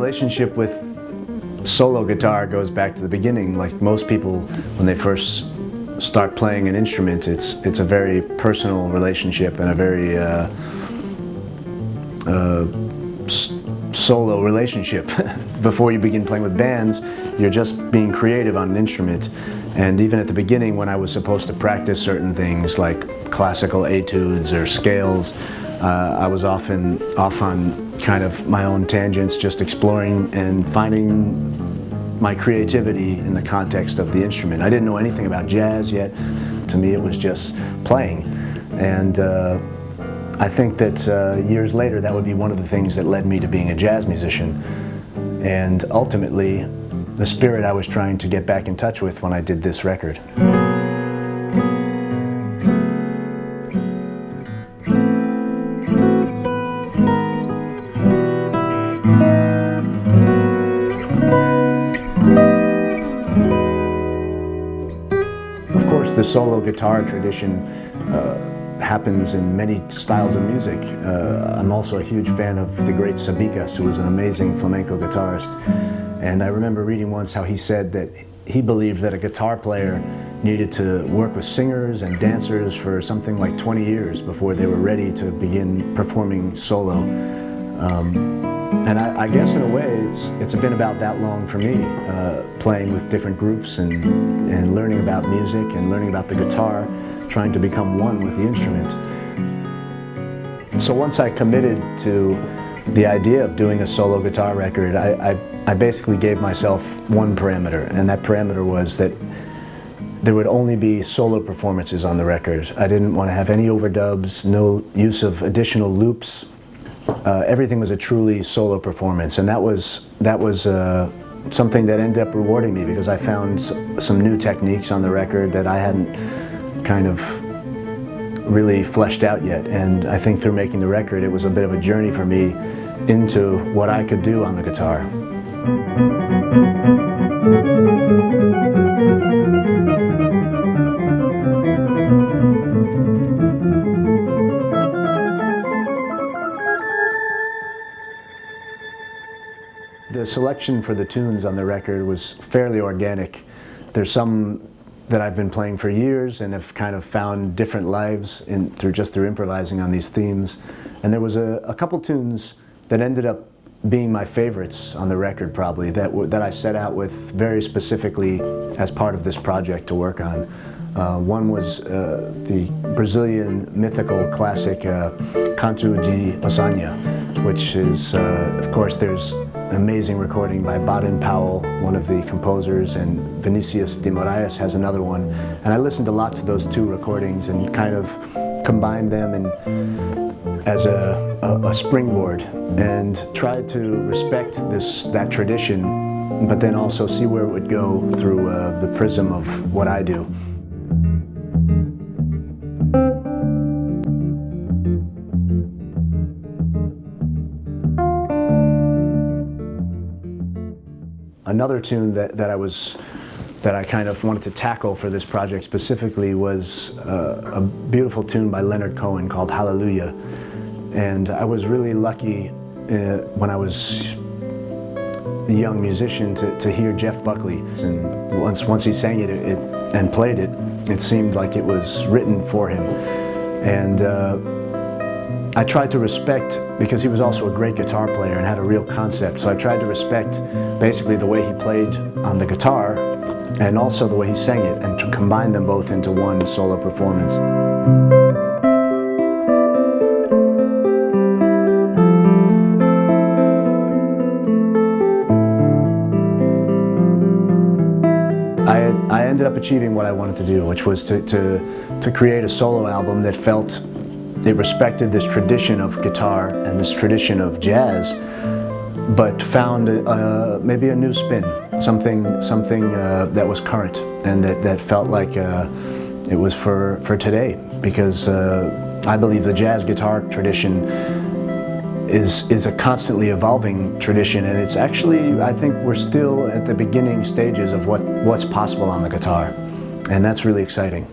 relationship with solo guitar goes back to the beginning. Like most people, when they first start playing an instrument, it's a very personal relationship and a very solo relationship. Before you begin playing with bands, you're just being creative on an instrument. And even at the beginning, when I was supposed to practice certain things like classical etudes or scales, I was often off on kind of my own tangents, just exploring and finding my creativity in the context of the instrument. I didn't know anything about jazz yet. To me, it was just playing. And I think that years later, that would be one of the things that led me to being a jazz musician. And ultimately, the spirit I was trying to get back in touch with when I did this record. Of course, the solo guitar tradition happens in many styles of music. I'm also a huge fan of the great Sabicas, who was an amazing flamenco guitarist. And I remember reading once how he said that he believed that a guitar player needed to work with singers and dancers for something like 20 years before they were ready to begin performing solo. And I guess in a way it's been about that long for me, playing with different groups and learning about music and learning about the guitar, trying to become one with the instrument. So once I committed to the idea of doing a solo guitar record, I basically gave myself one parameter, and that parameter was that there would only be solo performances on the record. I didn't want to have any overdubs, no use of additional loops. Everything was a truly solo performance, and that was something that ended up rewarding me, because I found some new techniques on the record that I hadn't kind of really fleshed out yet. And I think through making the record, it was a bit of a journey for me into what I could do on the guitar. The selection for the tunes on the record was fairly organic. There's some that I've been playing for years and have kind of found different lives through improvising on these themes. And there was a couple tunes that ended up being my favorites on the record, probably, that I set out with very specifically as part of this project to work on. One was the Brazilian mythical classic Canto de Lasanha, which is, of course, there's an amazing recording by Baden Powell, one of the composers, and Vinicius de Moraes has another one. And I listened a lot to those two recordings and kind of combined them as a springboard, and tried to respect that tradition, but then also see where it would go through the prism of what I do. Another tune that I kind of wanted to tackle for this project specifically was a beautiful tune by Leonard Cohen called Hallelujah. And I was really lucky when I was a young musician to hear Jeff Buckley. And once he sang it and played it, it seemed like it was written for him. And I tried to respect, because he was also a great guitar player and had a real concept, so I tried to respect basically the way he played on the guitar and also the way he sang it, and to combine them both into one solo performance. I ended up achieving what I wanted to do, which was to create a solo album that felt it respected this tradition of guitar and this tradition of jazz, but found maybe a new spin, something that was current and that felt like it was for today. Because I believe the jazz guitar tradition is a constantly evolving tradition, and it's actually, I think we're still at the beginning stages of what's possible on the guitar, and that's really exciting.